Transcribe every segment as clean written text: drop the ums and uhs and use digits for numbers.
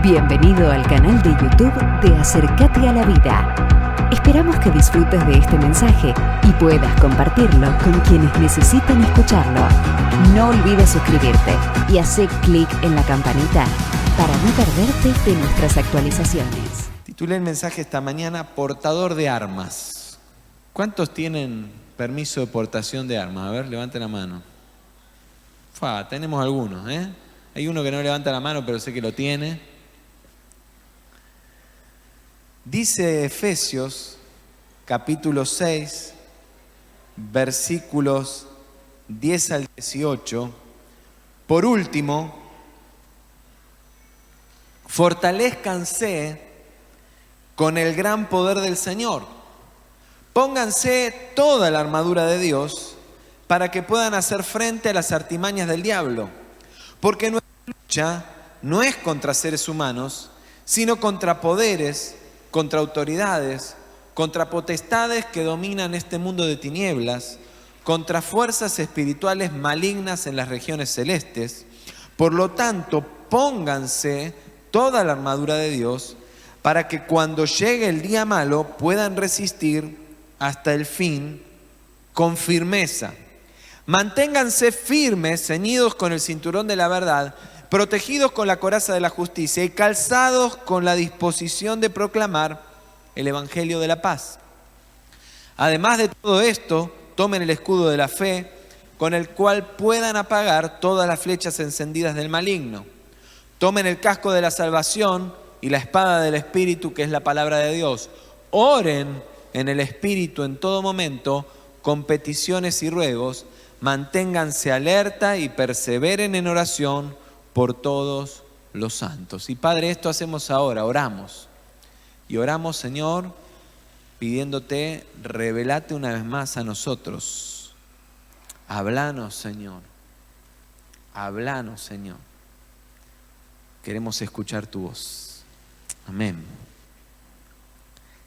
Bienvenido al canal de YouTube de Acercate a la Vida. Esperamos que disfrutes de este mensaje y puedas compartirlo con quienes necesitan escucharlo. No olvides suscribirte y hacer clic en la campanita para no perderte de nuestras actualizaciones. Titulé el mensaje esta mañana, portador de armas. ¿Cuántos tienen permiso de portación de armas? A ver, levanten la mano. Tenemos algunos, ¿eh? Hay uno que no levanta la mano, pero sé que lo tiene. Dice Efesios, capítulo 6, versículos 10 al 18. Por último, fortalézcanse con el gran poder del Señor. Pónganse toda la armadura de Dios para que puedan hacer frente a las artimañas del diablo. Porque nuestra lucha no es contra seres humanos, sino contra poderes, contra autoridades, contra potestades que dominan este mundo de tinieblas, contra fuerzas espirituales malignas en las regiones celestes. Por lo tanto, pónganse toda la armadura de Dios para que cuando llegue el día malo puedan resistir hasta el fin con firmeza. Manténganse firmes, ceñidos con el cinturón de la verdad, protegidos con la coraza de la justicia y calzados con la disposición de proclamar el evangelio de la paz. Además de todo esto, tomen el escudo de la fe, con el cual puedan apagar todas las flechas encendidas del maligno. Tomen el casco de la salvación y la espada del Espíritu, que es la palabra de Dios. Oren en el Espíritu en todo momento, con peticiones y ruegos. Manténganse alerta y perseveren en oración por todos los santos. Y Padre, esto hacemos ahora, oramos. Y oramos, Señor, pidiéndote, revelate una vez más a nosotros. Háblanos, Señor. Háblanos, Señor. Queremos escuchar tu voz. Amén.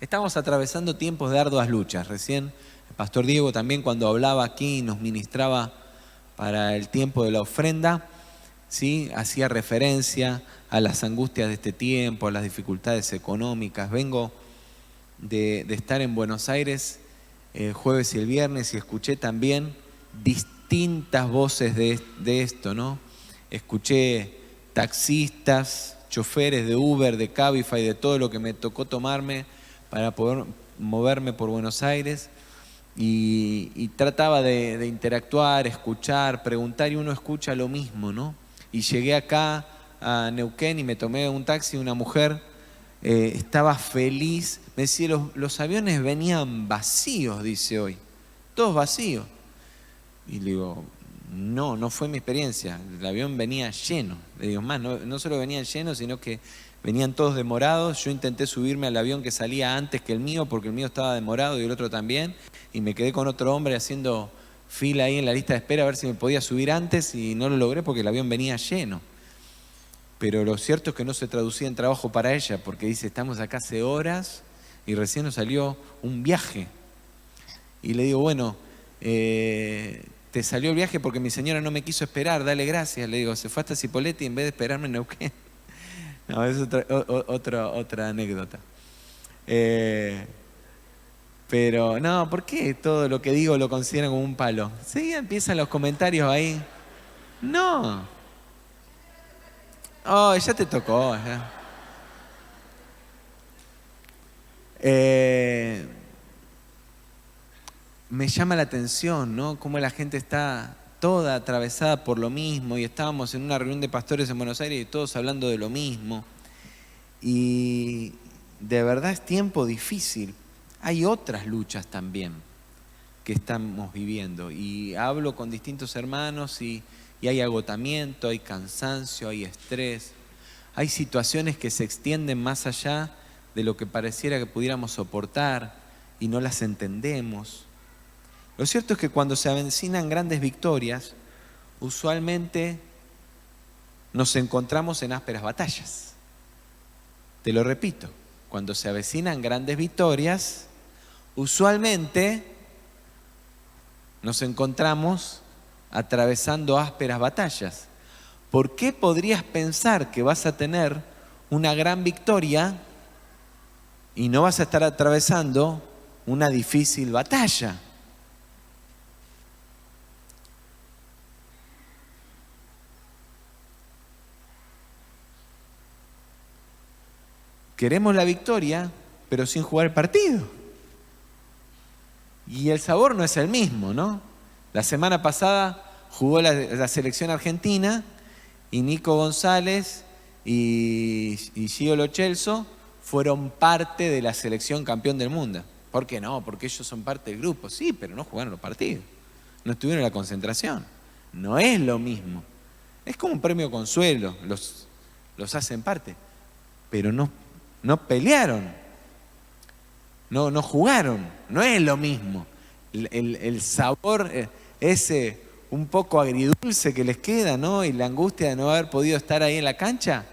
Estamos atravesando tiempos de arduas luchas. Recién el pastor Diego también, cuando hablaba aquí y nos ministraba para el tiempo de la ofrenda, ¿sí?, hacía referencia a las angustias de este tiempo, a las dificultades económicas. Vengo de estar en Buenos Aires el jueves y el viernes y escuché también distintas voces de esto, ¿no? Escuché taxistas, choferes de Uber, de Cabify, de todo lo que me tocó tomarme para poder moverme por Buenos Aires. Y trataba de interactuar, escuchar, preguntar, y uno escucha lo mismo, ¿no? Y llegué acá a Neuquén y me tomé un taxi. Una mujer estaba feliz, me decía, los aviones venían vacíos, dice hoy, todos vacíos. Y le digo, no fue mi experiencia, el avión venía lleno. Le digo, más, no solo venían llenos, sino que venían todos demorados. Yo intenté subirme al avión que salía antes que el mío, porque el mío estaba demorado y el otro también, y me quedé con otro hombre haciendo fila ahí en la lista de espera a ver si me podía subir antes, y no lo logré porque el avión venía lleno. Pero lo cierto es que no se traducía en trabajo para ella, porque dice, estamos acá hace horas y recién nos salió un viaje. Y le digo, bueno, te salió el viaje porque mi señora no me quiso esperar, dale gracias. Le digo, se fue hasta Cipolletti en vez de esperarme en Neuquén. No, es otra anécdota. Pero no, ¿por qué todo lo que digo lo consideran como un palo? Sí, empiezan los comentarios ahí. No. Oh, ya te tocó. Ya. Me llama la atención, ¿no? Cómo la gente está toda atravesada por lo mismo, y estábamos en una reunión de pastores en Buenos Aires y todos hablando de lo mismo. Y de verdad es tiempo difícil. Hay otras luchas también que estamos viviendo, y hablo con distintos hermanos y hay agotamiento, hay cansancio, hay estrés, hay situaciones que se extienden más allá de lo que pareciera que pudiéramos soportar y no las entendemos. Lo cierto es que cuando se avecinan grandes victorias, usualmente nos encontramos en ásperas batallas. Te lo repito, cuando se avecinan grandes victorias, usualmente nos encontramos atravesando ásperas batallas. ¿Por qué podrías pensar que vas a tener una gran victoria y no vas a estar atravesando una difícil batalla. Queremos la victoria, pero sin jugar el partido. Y el sabor no es el mismo, ¿no? La semana pasada jugó la selección argentina y Nico González y Gio Lo Celso fueron parte de la selección campeón del mundo. ¿Por qué no? Porque ellos son parte del grupo. Sí, pero no jugaron los partidos. No estuvieron en la concentración. No es lo mismo. Es como un premio consuelo. Los hacen parte. Pero no pelearon. No jugaron. No es lo mismo. El sabor ese un poco agridulce que les queda, ¿no? Y la angustia de no haber podido estar ahí en la cancha,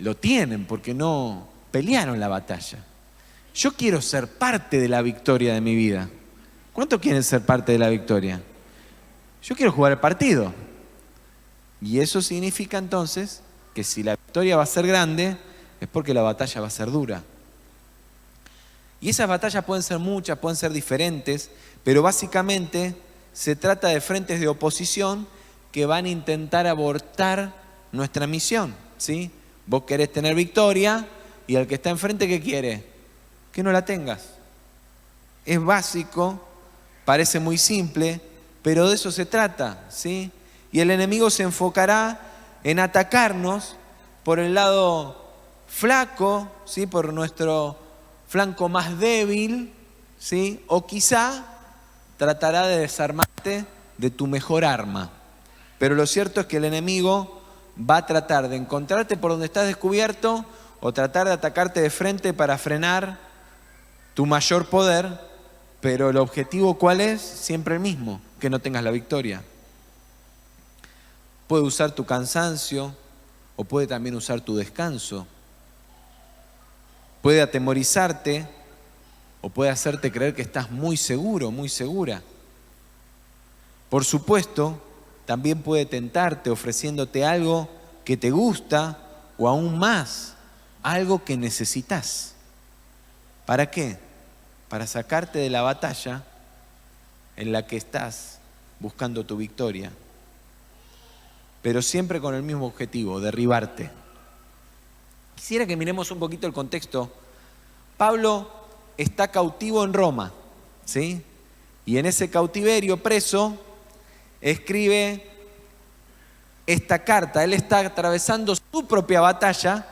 lo tienen porque no pelearon la batalla. Yo quiero ser parte de la victoria de mi vida. ¿Cuántos quieren ser parte de la victoria? Yo quiero jugar el partido. Y eso significa entonces que si la victoria va a ser grande, es porque la batalla va a ser dura. Y esas batallas pueden ser muchas, pueden ser diferentes, pero básicamente se trata de frentes de oposición que van a intentar abortar nuestra misión, ¿sí? Vos querés tener victoria y el que está enfrente, ¿qué quiere? Que no la tengas. Es básico, parece muy simple, pero de eso se trata, ¿sí? Y el enemigo se enfocará en atacarnos por el lado flaco, ¿sí? Por nuestro flanco más débil, ¿sí? O quizá tratará de desarmarte de tu mejor arma. Pero lo cierto es que el enemigo va a tratar de encontrarte por donde estás descubierto o tratar de atacarte de frente para frenar tu mayor poder, pero el objetivo ¿cuál es? Siempre el mismo, que no tengas la victoria. Puede usar tu cansancio o puede también usar tu descanso. Puede atemorizarte o puede hacerte creer que estás muy seguro, muy segura. Por supuesto, también puede tentarte ofreciéndote algo que te gusta o aún más, algo que necesitas. ¿Para qué? Para sacarte de la batalla en la que estás buscando tu victoria. Pero siempre con el mismo objetivo, derribarte. Quisiera que miremos un poquito el contexto. Pablo está cautivo en Roma, ¿sí? Y en ese cautiverio, preso, escribe esta carta. Él está atravesando su propia batalla,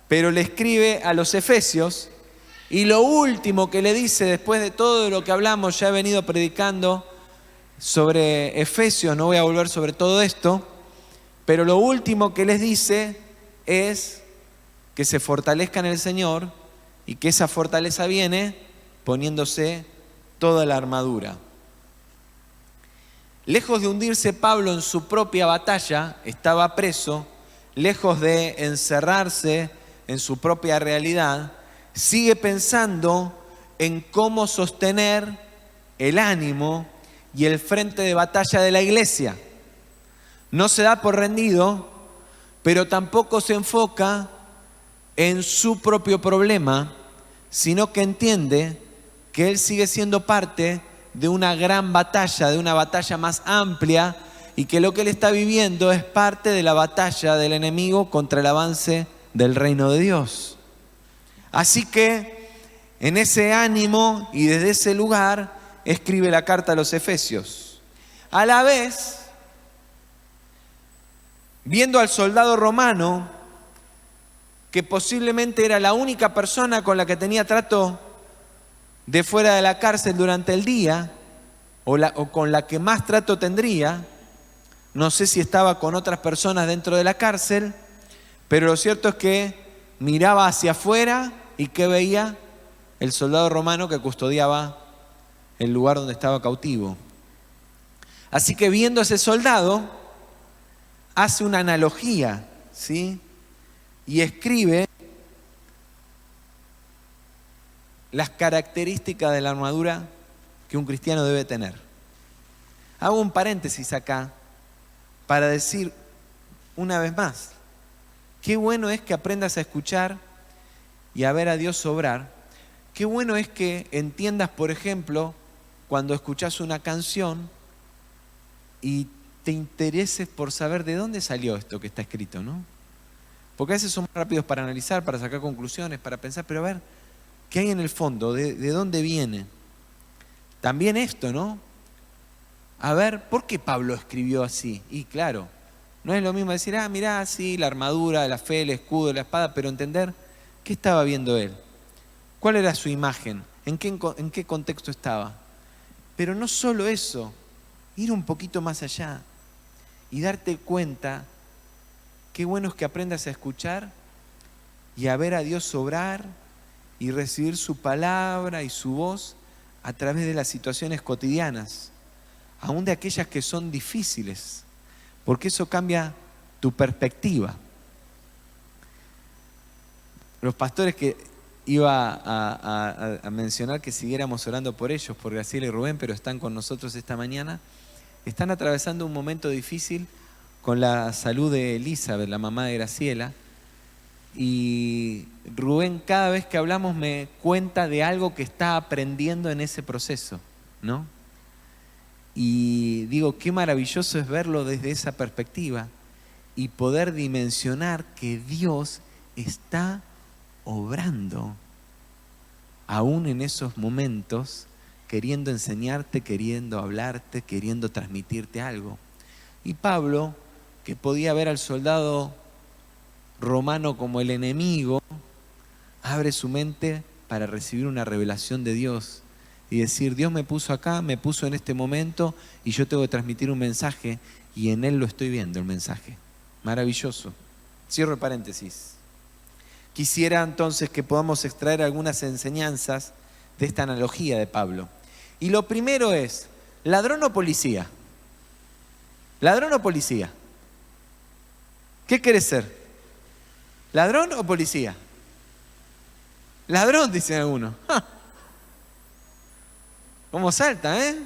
pero le escribe a los efesios. Y lo último que le dice, después de todo lo que hablamos, ya he venido predicando sobre Efesios, no voy a volver sobre todo esto, pero lo último que les dice es que se fortalezcan en el Señor y que esa fortaleza viene poniéndose toda la armadura. Lejos de hundirse Pablo en su propia batalla, estaba preso, lejos de encerrarse en su propia realidad, sigue pensando en cómo sostener el ánimo y el frente de batalla de la iglesia. No se da por rendido, pero tampoco se enfoca en su propio problema, sino que entiende que él sigue siendo parte de una gran batalla, de una batalla más amplia, y que lo que él está viviendo es parte de la batalla del enemigo contra el avance del reino de Dios. Así que en ese ánimo y desde ese lugar escribe la carta a los Efesios. A la vez, viendo al soldado romano, que posiblemente era la única persona con la que tenía trato de fuera de la cárcel durante el día, o con la que más trato tendría, no sé si estaba con otras personas dentro de la cárcel, pero lo cierto es que miraba hacia afuera y ¿qué veía? El soldado romano que custodiaba el lugar donde estaba cautivo. Así que viendo a ese soldado, hace una analogía, ¿sí? Y escribe las características de la armadura que un cristiano debe tener. Hago un paréntesis acá para decir una vez más, Qué bueno es que aprendas a escuchar y a ver a Dios obrar. Qué bueno es que entiendas, por ejemplo, cuando escuchás una canción y te intereses por saber de dónde salió esto que está escrito, ¿no? Porque a veces somos rápidos para analizar, para sacar conclusiones, para pensar, pero a ver, ¿qué hay en el fondo? ¿De dónde viene? También esto, ¿no? A ver, ¿por qué Pablo escribió así? Y claro, no es lo mismo decir, mirá, sí, la armadura, la fe, el escudo, la espada, pero entender qué estaba viendo él. ¿Cuál era su imagen? ¿En qué contexto estaba? Pero no solo eso, ir un poquito más allá y darte cuenta, qué bueno es que aprendas a escuchar y a ver a Dios obrar y recibir su palabra y su voz a través de las situaciones cotidianas, aún de aquellas que son difíciles, porque eso cambia tu perspectiva. Los pastores que iba a mencionar que siguiéramos orando por ellos, por Graciela y Rubén, pero están con nosotros esta mañana, están atravesando un momento difícil con la salud de Elizabeth, la mamá de Graciela, y Rubén cada vez que hablamos me cuenta de algo que está aprendiendo en ese proceso, ¿no? Y digo, qué maravilloso es verlo desde esa perspectiva y poder dimensionar que Dios está obrando aún en esos momentos, queriendo enseñarte, queriendo hablarte, queriendo transmitirte algo. Y Pablo, que podía ver al soldado romano como el enemigo, abre su mente para recibir una revelación de Dios y decir, Dios me puso acá, me puso en este momento y yo tengo que transmitir un mensaje y en él lo estoy viendo el mensaje. Maravilloso. Cierro el paréntesis. Quisiera entonces que podamos extraer algunas enseñanzas de esta analogía de Pablo. Y lo primero es, ¿ladrón o policía? ¿Ladrón o policía? ¿Qué querés ser? ¿Ladrón o policía? Ladrón, dicen algunos. ¡Ja! ¿Cómo salta, eh?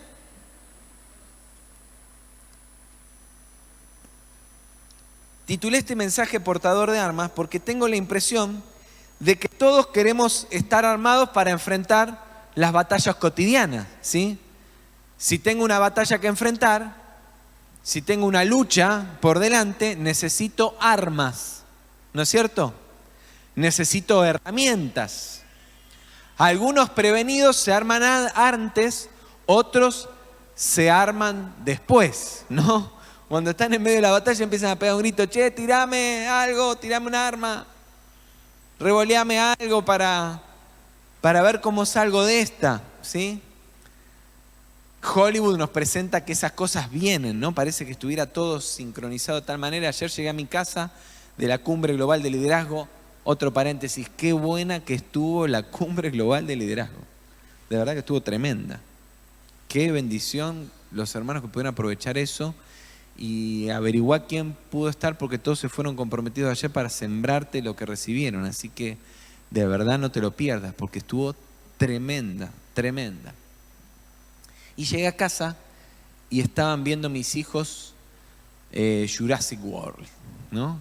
Titulé este mensaje portador de armas porque tengo la impresión de que todos queremos estar armados para enfrentar las batallas cotidianas, ¿sí? Si tengo una batalla que enfrentar, si tengo una lucha por delante, necesito armas, ¿no es cierto? Necesito herramientas. Algunos prevenidos se arman antes, otros se arman después, ¿no? Cuando están en medio de la batalla empiezan a pegar un grito, che, tirame algo, tirame un arma, revoleame algo para ver cómo salgo de esta, ¿sí? Hollywood nos presenta que esas cosas vienen, ¿no? Parece que estuviera todo sincronizado de tal manera. Ayer llegué a mi casa de la Cumbre Global de Liderazgo. Otro paréntesis, qué buena que estuvo la Cumbre Global de Liderazgo. De verdad que estuvo tremenda. Qué bendición los hermanos que pudieron aprovechar eso y averiguar quién pudo estar, porque todos se fueron comprometidos ayer para sembrarte lo que recibieron. Así que de verdad no te lo pierdas, porque estuvo tremenda, tremenda. Y llegué a casa y estaban viendo mis hijos Jurassic World, ¿no?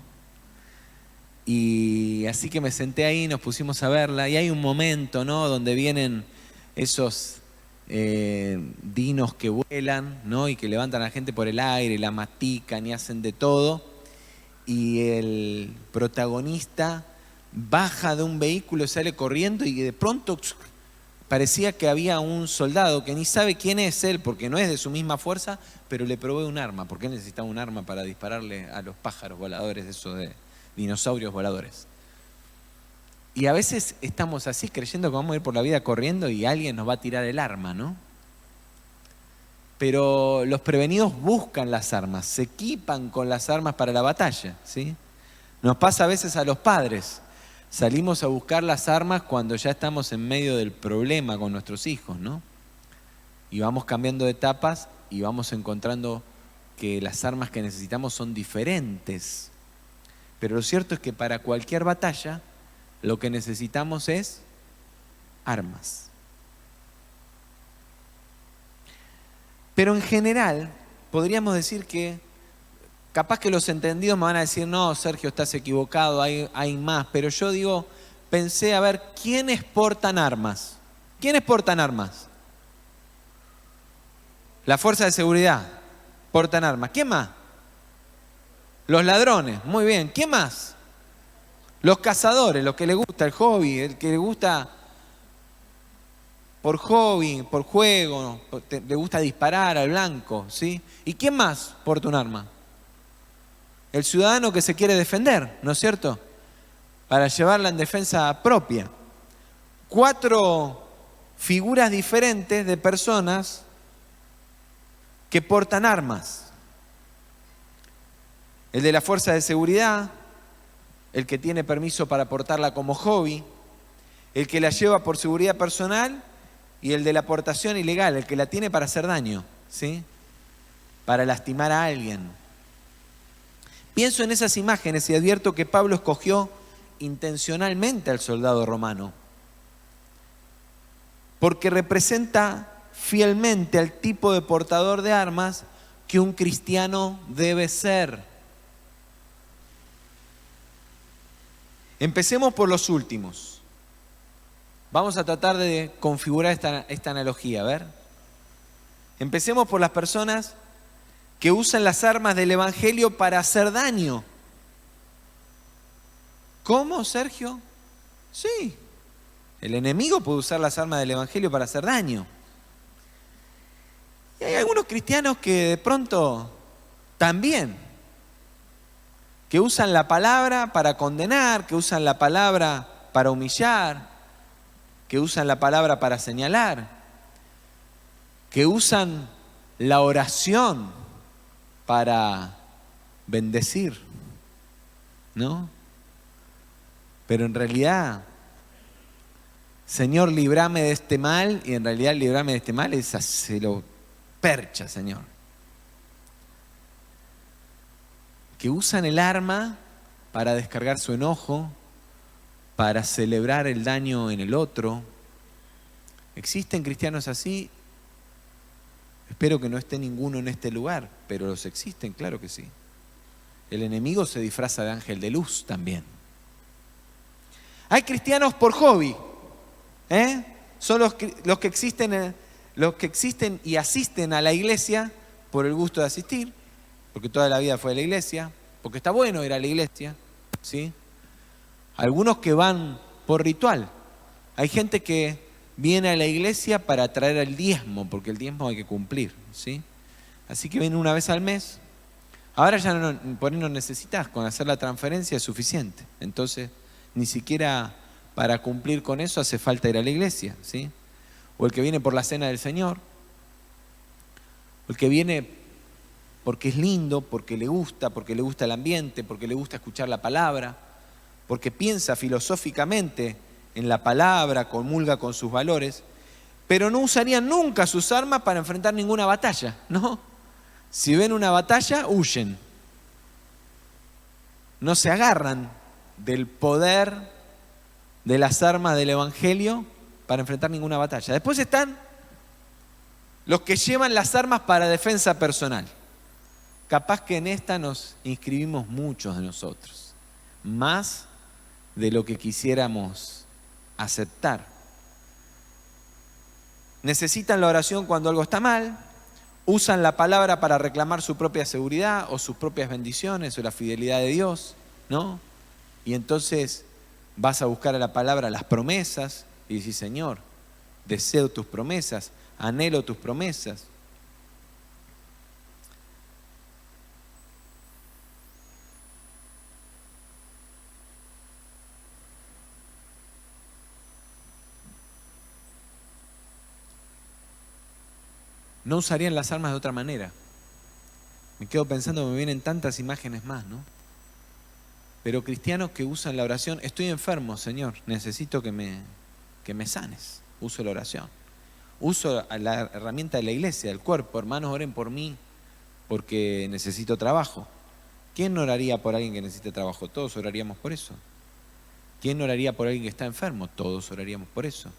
Y así que me senté ahí, nos pusimos a verla y hay un momento, ¿no?, donde vienen esos dinos que vuelan, ¿no?, y que levantan a la gente por el aire, la mastican y hacen de todo. Y el protagonista baja de un vehículo, sale corriendo y de pronto parecía que había un soldado que ni sabe quién es él porque no es de su misma fuerza, pero le provee un arma, porque él necesitaba un arma para dispararle a los pájaros voladores, esos de dinosaurios voladores. Y a veces estamos así creyendo que vamos a ir por la vida corriendo y alguien nos va a tirar el arma, ¿no? Pero los prevenidos buscan las armas, se equipan con las armas para la batalla, ¿sí? Nos pasa a veces a los padres. Salimos a buscar las armas cuando ya estamos en medio del problema con nuestros hijos, ¿no? Y vamos cambiando de etapas y vamos encontrando que las armas que necesitamos son diferentes. Pero lo cierto es que para cualquier batalla lo que necesitamos es armas. Pero en general podríamos decir que Capaz que los entendidos me van a decir, no, Sergio, estás equivocado, hay más. Pero yo digo, pensé, a ver, ¿quiénes portan armas? ¿Quiénes portan armas? La fuerza de seguridad portan armas. ¿Quién más? Los ladrones, muy bien. ¿Quién más? Los cazadores, los que les gusta el hobby, el que le gusta por hobby, por juego, le gusta disparar al blanco, ¿sí? ¿Y quién más porta un arma? El ciudadano que se quiere defender, ¿no es cierto? Para llevarla en defensa propia. 4 figuras diferentes de personas que portan armas. El de la fuerza de seguridad, el que tiene permiso para portarla como hobby, el que la lleva por seguridad personal y el de la portación ilegal, el que la tiene para hacer daño, ¿sí? Para lastimar a alguien. Pienso en esas imágenes y advierto que Pablo escogió intencionalmente al soldado romano, porque representa fielmente al tipo de portador de armas que un cristiano debe ser. Empecemos por los últimos. Vamos a tratar de configurar esta analogía, a ver. Empecemos por las personas que usan las armas del Evangelio para hacer daño. ¿Cómo, Sergio? Sí, el enemigo puede usar las armas del Evangelio para hacer daño. Y hay algunos cristianos que de pronto también, que usan la palabra para condenar, que usan la palabra para humillar, que usan la palabra para señalar, que usan la oración para bendecir, ¿no? Pero en realidad, Señor, líbrame de este mal, y en realidad líbrame de este mal es hacerlo percha, Señor. Que usan el arma para descargar su enojo, para celebrar el daño en el otro. ¿Existen cristianos así? Espero que no esté ninguno en este lugar, pero los existen, claro que sí. El enemigo se disfraza de ángel de luz también. Hay cristianos por hobby, son los que existen y asisten a la iglesia por el gusto de asistir, porque toda la vida fue a la iglesia, porque está bueno ir a la iglesia, ¿sí? Algunos que van por ritual. Hay gente que viene a la iglesia para traer el diezmo, porque el diezmo hay que cumplir, ¿sí? Así que viene una vez al mes. Ahora ya por ahí no necesitas, con hacer la transferencia es suficiente. Entonces, ni siquiera para cumplir con eso hace falta ir a la iglesia, ¿sí? O el que viene por la cena del Señor, o el que viene porque es lindo, porque le gusta el ambiente, porque le gusta escuchar la palabra, porque piensa filosóficamente en la palabra, comulga con sus valores, pero no usarían nunca sus armas para enfrentar ninguna batalla, ¿no? Si ven una batalla, huyen. No se agarran del poder de las armas del Evangelio para enfrentar ninguna batalla. Después están los que llevan las armas para defensa personal. Capaz que en esta nos inscribimos muchos de nosotros, más de lo que quisiéramos aceptar. Necesitan la oración cuando algo está mal, usan la palabra para reclamar su propia seguridad o sus propias bendiciones o la fidelidad de Dios, ¿no? Y entonces vas a buscar a la palabra las promesas y decís, Señor, deseo tus promesas, anhelo tus promesas. No usarían las armas de otra manera. Me quedo pensando, me vienen tantas imágenes más, ¿no? Pero cristianos que usan la oración, estoy enfermo, Señor, necesito que me sanes. Uso la oración. Uso la herramienta de la iglesia, del cuerpo. Hermanos, oren por mí porque necesito trabajo. ¿Quién no oraría por alguien que necesita trabajo? Todos oraríamos por eso. ¿Quién no oraría por alguien que está enfermo? Todos oraríamos por eso.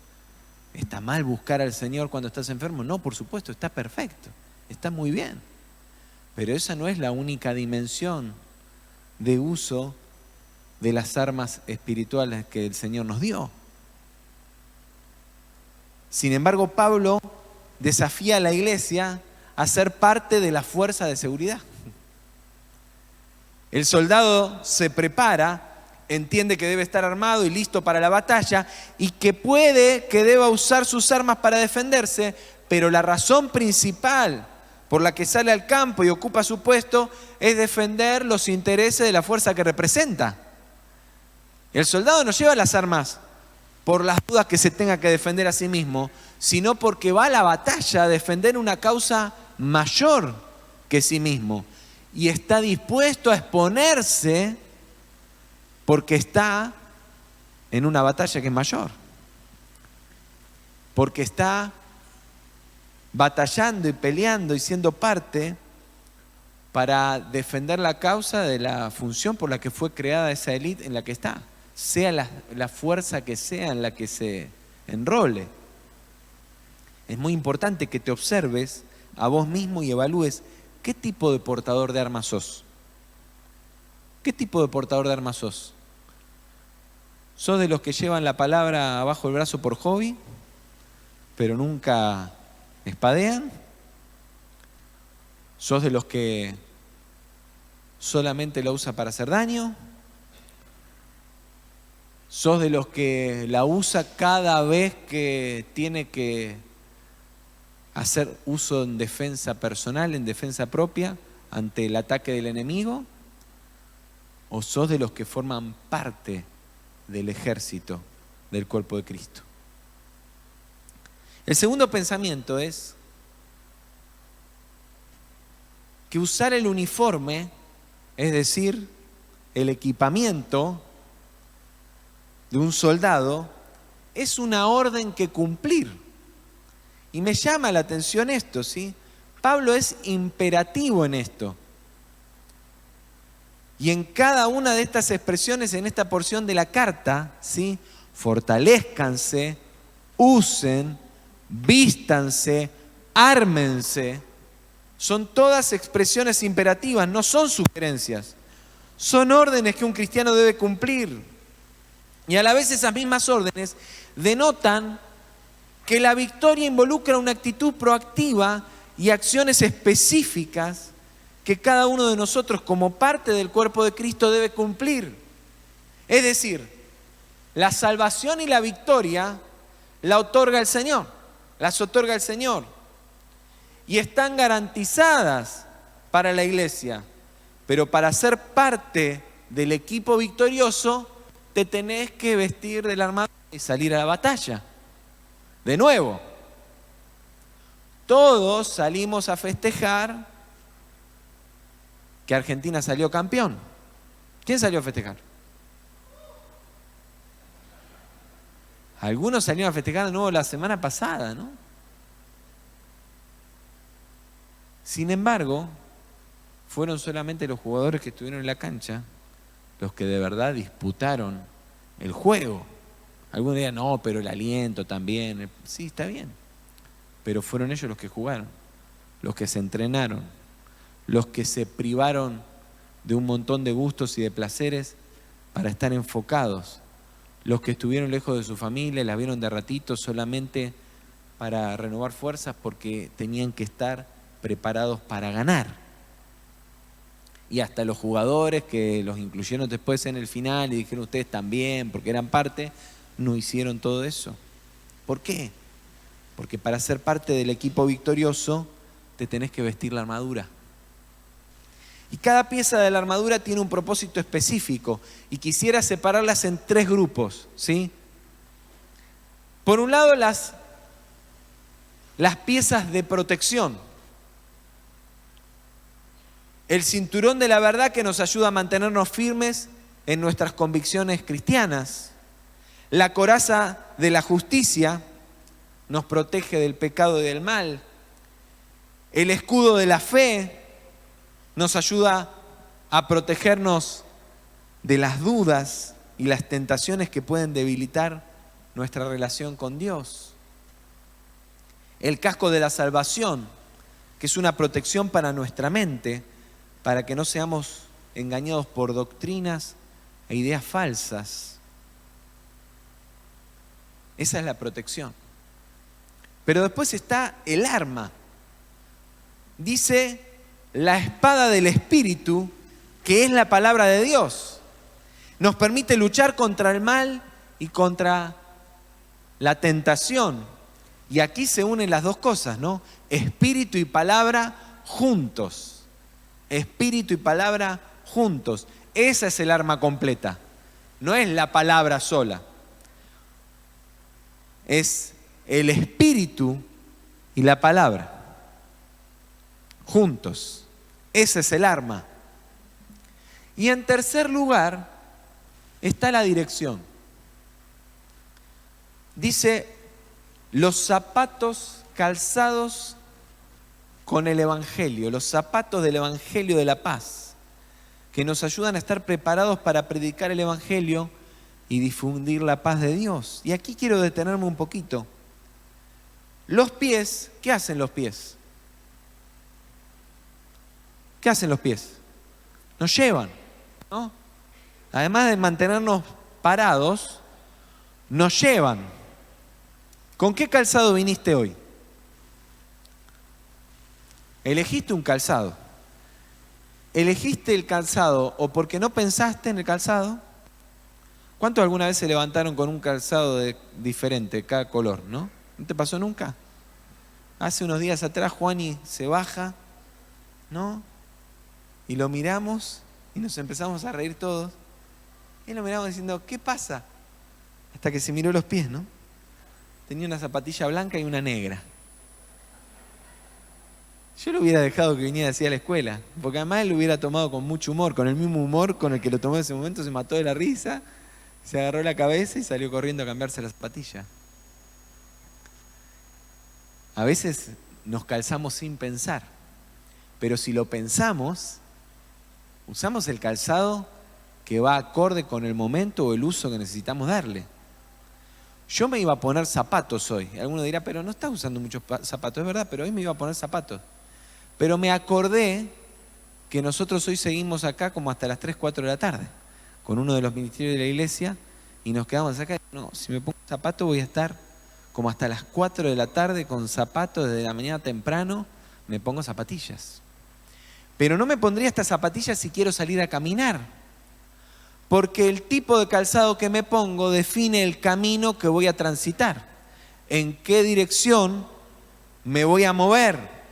¿Está mal buscar al Señor cuando estás enfermo? No, por supuesto, está perfecto, está muy bien. Pero esa no es la única dimensión de uso de las armas espirituales que el Señor nos dio. Sin embargo, Pablo desafía a la iglesia a ser parte de la fuerza de seguridad. El soldado se prepara, entiende que debe estar armado y listo para la batalla y que deba usar sus armas para defenderse, pero la razón principal por la que sale al campo y ocupa su puesto es defender los intereses de la fuerza que representa. El soldado no lleva las armas por las dudas que se tenga que defender a sí mismo, sino porque va a la batalla a defender una causa mayor que sí mismo. Y está dispuesto a exponerse porque está en una batalla que es mayor. Porque está batallando y peleando y siendo parte para defender la causa de la función por la que fue creada esa élite en la que está. Sea la fuerza que sea en la que se enrole. Es muy importante que te observes a vos mismo y evalúes qué tipo de portador de armas sos. ¿Qué tipo de portador de armas sos? ¿Sos de los que llevan la palabra abajo del brazo por hobby, pero nunca espadean? ¿Sos de los que solamente la usa para hacer daño? ¿Sos de los que la usa cada vez que tiene que hacer uso en defensa personal, en defensa propia, ante el ataque del enemigo? ¿O sos de los que forman parte del ejército del cuerpo de Cristo? El segundo pensamiento es que usar el uniforme, es decir, el equipamiento de un soldado, es una orden que cumplir. Y me llama la atención esto, ¿sí? Pablo es imperativo en esto. Y en cada una de estas expresiones, en esta porción de la carta, ¿sí? Fortalézcanse, usen, vístanse, ármense. Son todas expresiones imperativas, no son sugerencias. Son órdenes que un cristiano debe cumplir. Y a la vez esas mismas órdenes denotan que la victoria involucra una actitud proactiva y acciones específicas que cada uno de nosotros como parte del cuerpo de Cristo debe cumplir. Es decir, la salvación y la victoria la otorga el Señor, las otorga el Señor y están garantizadas para la iglesia, pero para ser parte del equipo victorioso te tenés que vestir de la armadura y salir a la batalla. De nuevo, todos salimos a festejar que Argentina salió campeón. ¿Quién salió a festejar? Algunos salieron a festejar de nuevo la semana pasada, ¿no? Sin embargo, fueron solamente los jugadores que estuvieron en la cancha los que de verdad disputaron el juego. Algunos dirían, no, pero el aliento también. Sí, está bien. Pero fueron ellos los que jugaron, los que se entrenaron, los que se privaron de un montón de gustos y de placeres para estar enfocados, los que estuvieron lejos de su familia, la vieron de ratito solamente para renovar fuerzas porque tenían que estar preparados para ganar. Y hasta los jugadores que los incluyeron después en el final y dijeron ustedes también, porque eran parte, no hicieron todo eso. ¿Por qué? Porque para ser parte del equipo victorioso te tenés que vestir la armadura. Y cada pieza de la armadura tiene un propósito específico y quisiera separarlas en 3 grupos, ¿sí? Por un lado, las piezas de protección. El cinturón de la verdad que nos ayuda a mantenernos firmes en nuestras convicciones cristianas. La coraza de la justicia nos protege del pecado y del mal. El escudo de la fe nos ayuda a protegernos de las dudas y las tentaciones que pueden debilitar nuestra relación con Dios. El casco de la salvación, que es una protección para nuestra mente, para que no seamos engañados por doctrinas e ideas falsas. Esa es la protección. Pero después está el arma. Dice la espada del Espíritu, que es la palabra de Dios. Nos permite luchar contra el mal y contra la tentación. Y aquí se unen las dos cosas, ¿no? Espíritu y palabra juntos. Espíritu y palabra juntos. Esa es el arma completa. No es la palabra sola. Es el Espíritu y la palabra juntos. Ese es el arma. Y en tercer lugar está la dirección. Dice, los zapatos calzados con el Evangelio, los zapatos del Evangelio de la paz, que nos ayudan a estar preparados para predicar el Evangelio y difundir la paz de Dios. Y aquí quiero detenerme un poquito. Los pies, ¿qué hacen los pies? ¿Qué hacen los pies? Nos llevan, ¿no? Además de mantenernos parados, nos llevan. ¿Con qué calzado viniste hoy? Elegiste un calzado. ¿Elegiste el calzado o porque no pensaste en el calzado? ¿Cuántos alguna vez se levantaron con un calzado diferente, cada color, no? ¿No te pasó nunca? Hace unos días atrás Juani se baja, ¿no? Y lo miramos y nos empezamos a reír todos. Y lo miramos diciendo, ¿qué pasa? Hasta que se miró los pies, ¿no? Tenía una zapatilla blanca y una negra. Yo lo hubiera dejado que viniera así a la escuela, porque además él lo hubiera tomado con mucho humor, con el mismo humor con el que lo tomó en ese momento, se mató de la risa, se agarró la cabeza y salió corriendo a cambiarse la zapatilla. A veces nos calzamos sin pensar, pero si lo pensamos, usamos el calzado que va acorde con el momento o el uso que necesitamos darle. Yo me iba a poner zapatos hoy. Alguno dirá, pero no estás usando muchos zapatos. Es verdad, pero hoy me iba a poner zapatos. Pero me acordé que nosotros hoy seguimos acá como hasta las 3, 4 de la tarde, con uno de los ministerios de la iglesia, y nos quedamos acá. No, si me pongo zapatos voy a estar como hasta las 4 de la tarde con zapatos desde la mañana temprano, me pongo zapatillas. Pero no me pondría estas zapatillas si quiero salir a caminar. Porque el tipo de calzado que me pongo define el camino que voy a transitar. En qué dirección me voy a mover.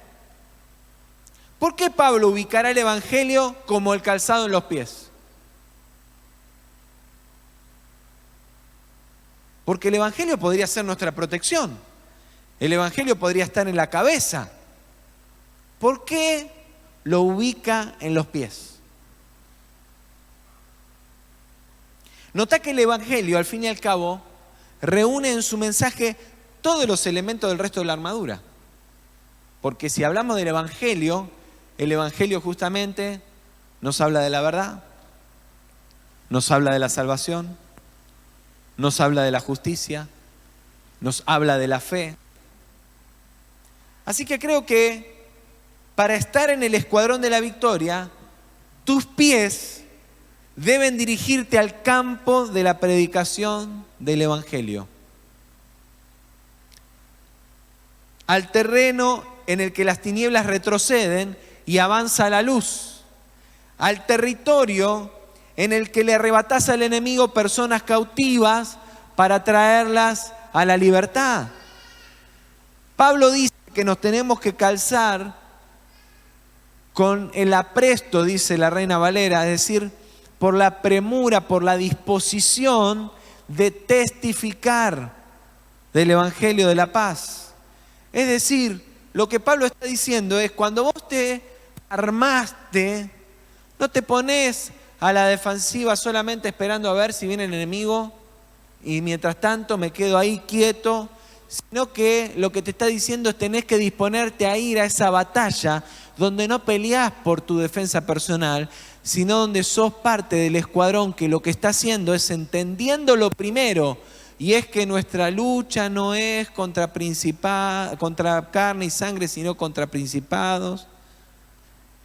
¿Por qué Pablo ubicará el Evangelio como el calzado en los pies? Porque el Evangelio podría ser nuestra protección. El Evangelio podría estar en la cabeza. ¿Por qué lo ubica en los pies? Nota que el Evangelio, al fin y al cabo, reúne en su mensaje todos los elementos del resto de la armadura. Porque si hablamos del Evangelio, el Evangelio justamente nos habla de la verdad, nos habla de la salvación, nos habla de la justicia, nos habla de la fe. Así que creo que para estar en el escuadrón de la victoria, tus pies deben dirigirte al campo de la predicación del Evangelio. Al terreno en el que las tinieblas retroceden y avanza la luz. Al territorio en el que le arrebatás al enemigo personas cautivas para traerlas a la libertad. Pablo dice que nos tenemos que calzar con el apresto, dice la Reina Valera, es decir, por la premura, por la disposición de testificar del Evangelio de la paz. Es decir, lo que Pablo está diciendo es, cuando vos te armaste, no te pones a la defensiva solamente esperando a ver si viene el enemigo y mientras tanto me quedo ahí quieto, sino que lo que te está diciendo es tenés que disponerte a ir a esa batalla donde no peleás por tu defensa personal, sino donde sos parte del escuadrón que lo que está haciendo es entendiendo lo primero y es que nuestra lucha no es contra carne y sangre, sino contra principados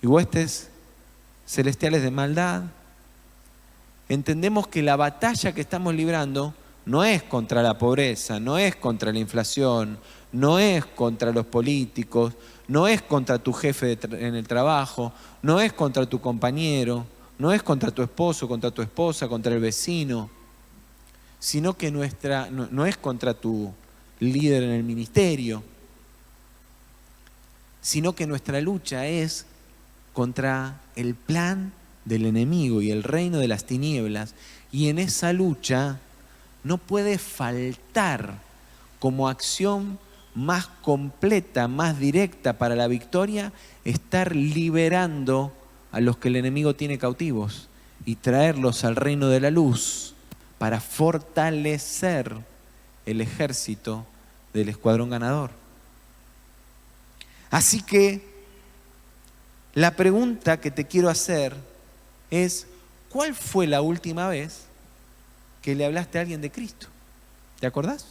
y huestes celestiales de maldad. Entendemos que la batalla que estamos librando no es contra la pobreza, no es contra la inflación, no es contra los políticos, no es contra tu jefe en el trabajo, no es contra tu compañero, no es contra tu esposo, contra tu esposa, contra el vecino, sino que no es contra tu líder en el ministerio, sino que nuestra lucha es contra el plan del enemigo y el reino de las tinieblas. Y en esa lucha no puede faltar como acción más completa, más directa para la victoria, estar liberando a los que el enemigo tiene cautivos y traerlos al reino de la luz para fortalecer el ejército del escuadrón ganador. Así que la pregunta que te quiero hacer es: ¿cuál fue la última vez que le hablaste a alguien de Cristo? ¿Te acordás?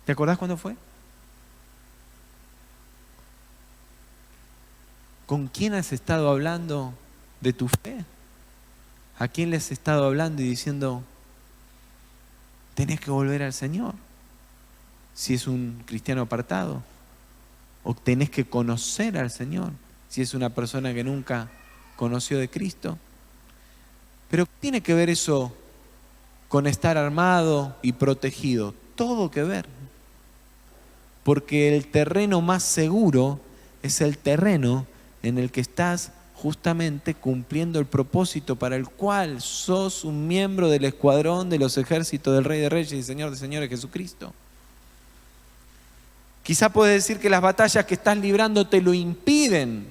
¿Te acordás cuándo fue? ¿Con quién has estado hablando de tu fe? ¿A quién le has estado hablando y diciendo, tenés que volver al Señor? Si es un cristiano apartado. O tenés que conocer al Señor, si es una persona que nunca conoció de Cristo. Pero ¿qué tiene que ver eso con estar armado y protegido? Todo que ver. Porque el terreno más seguro es el terreno en el que estás justamente cumpliendo el propósito para el cual sos un miembro del escuadrón de los ejércitos del Rey de Reyes y Señor de Señores, Jesucristo. Quizá puedes decir que las batallas que estás librando te lo impiden,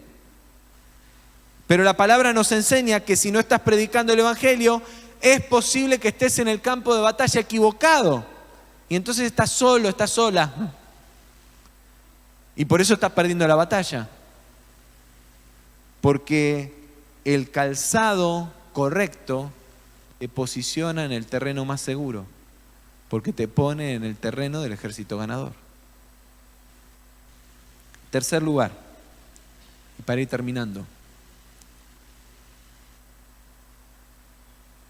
pero la palabra nos enseña que si no estás predicando el Evangelio, es posible que estés en el campo de batalla equivocado y entonces estás solo, estás sola y por eso estás perdiendo la batalla, porque el calzado correcto te posiciona en el terreno más seguro, porque te pone en el terreno del ejército ganador. Tercer lugar, y para ir terminando,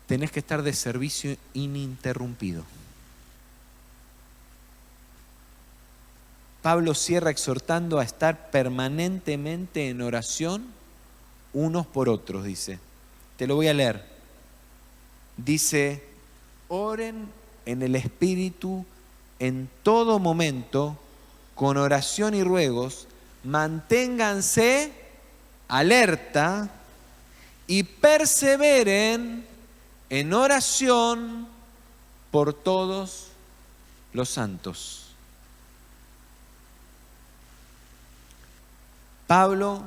tenés que estar de servicio ininterrumpido. Pablo cierra exhortando a estar permanentemente en oración unos por otros, dice. Te lo voy a leer. Dice, oren en el Espíritu en todo momento, con oración y ruegos, manténganse alerta y perseveren en oración por todos los santos. Pablo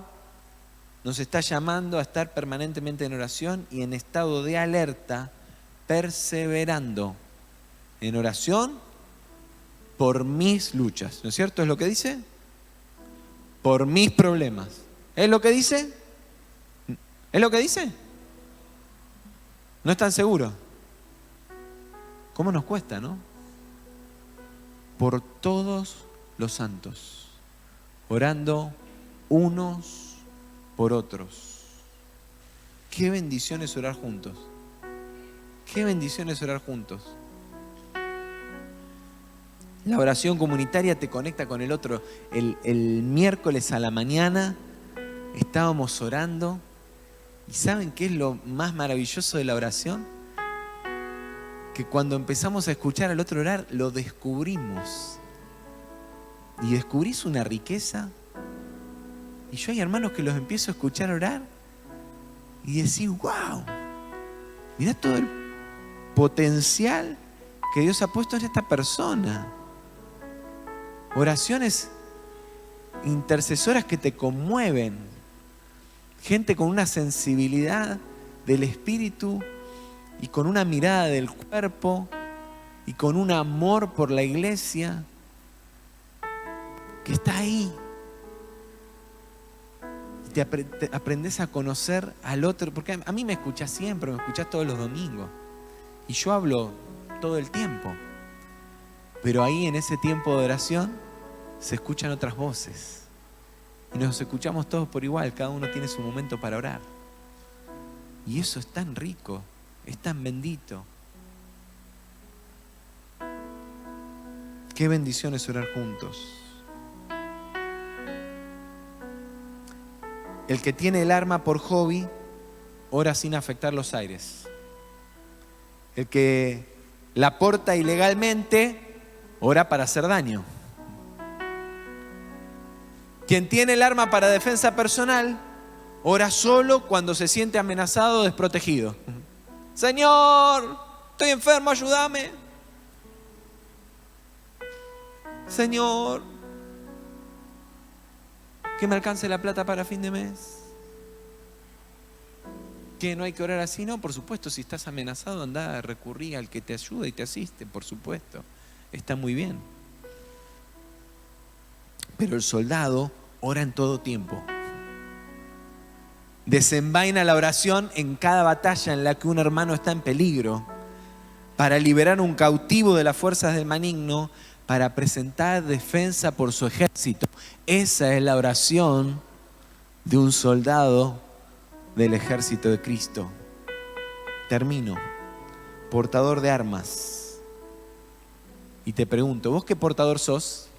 nos está llamando a estar permanentemente en oración y en estado de alerta, perseverando en oración por mis luchas. ¿No es cierto? ¿Es lo que dice? Por mis problemas. ¿Es lo que dice? ¿Es lo que dice? No están seguros. ¿Cómo nos cuesta, no? Por todos los santos, orando unos por otros. Qué bendición es orar juntos. Qué bendición es orar juntos. La oración comunitaria te conecta con el otro. El miércoles a la mañana estábamos orando. ¿Y saben qué es lo más maravilloso de la oración? Que cuando empezamos a escuchar al otro orar, lo descubrimos. Y descubrís una riqueza. Y yo hay hermanos que los empiezo a escuchar orar y decís, wow, mirá todo el potencial que Dios ha puesto en esta persona. Oraciones intercesoras que te conmueven. Gente con una sensibilidad del espíritu y con una mirada del cuerpo y con un amor por la iglesia que está ahí. te aprendes a conocer al otro, porque a mí me escuchás siempre, me escuchás todos los domingos. Y yo hablo todo el tiempo. Pero ahí en ese tiempo de oración se escuchan otras voces. Y nos escuchamos todos por igual, cada uno tiene su momento para orar. Y eso es tan rico, es tan bendito. Qué bendición es orar juntos. El que tiene el arma por hobby, ora sin afectar los aires. El que la porta ilegalmente, ora para hacer daño. Quien tiene el arma para defensa personal, ora solo cuando se siente amenazado o desprotegido. Señor, estoy enfermo, ayúdame. Señor, que me alcance la plata para fin de mes. ¿Que no hay que orar así? No, por supuesto, si estás amenazado, anda a recurrir al que te ayuda y te asiste, por supuesto. Está muy bien. Pero el soldado ora en todo tiempo. Desenvaina la oración en cada batalla en la que un hermano está en peligro, para liberar un cautivo de las fuerzas del maligno, para presentar defensa por su ejército. Esa es la oración de un soldado del ejército de Cristo. Termino. Portador de armas. Y te pregunto, ¿vos qué portador sos?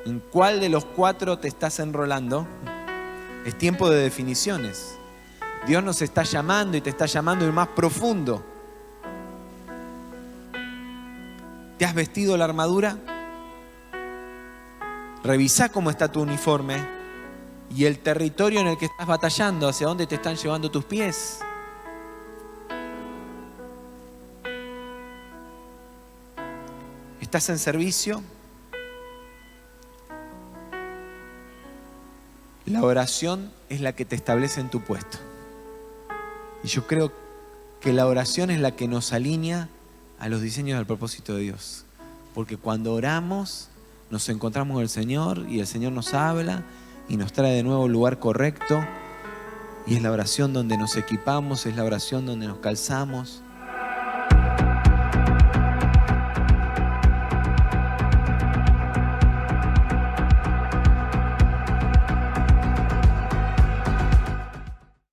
¿En cuál de los 4 te estás enrolando? Es tiempo de definiciones. Dios nos está llamando y te está llamando en más profundo. ¿Te has vestido la armadura? Revisá cómo está tu uniforme y el territorio en el que estás batallando, hacia dónde te están llevando tus pies. ¿Estás en servicio? La oración es la que te establece en tu puesto. Y yo creo que la oración es la que nos alinea a los diseños del propósito de Dios. Porque cuando oramos, nos encontramos con el Señor y el Señor nos habla y nos trae de nuevo al lugar correcto. Y es la oración donde nos equipamos, es la oración donde nos calzamos,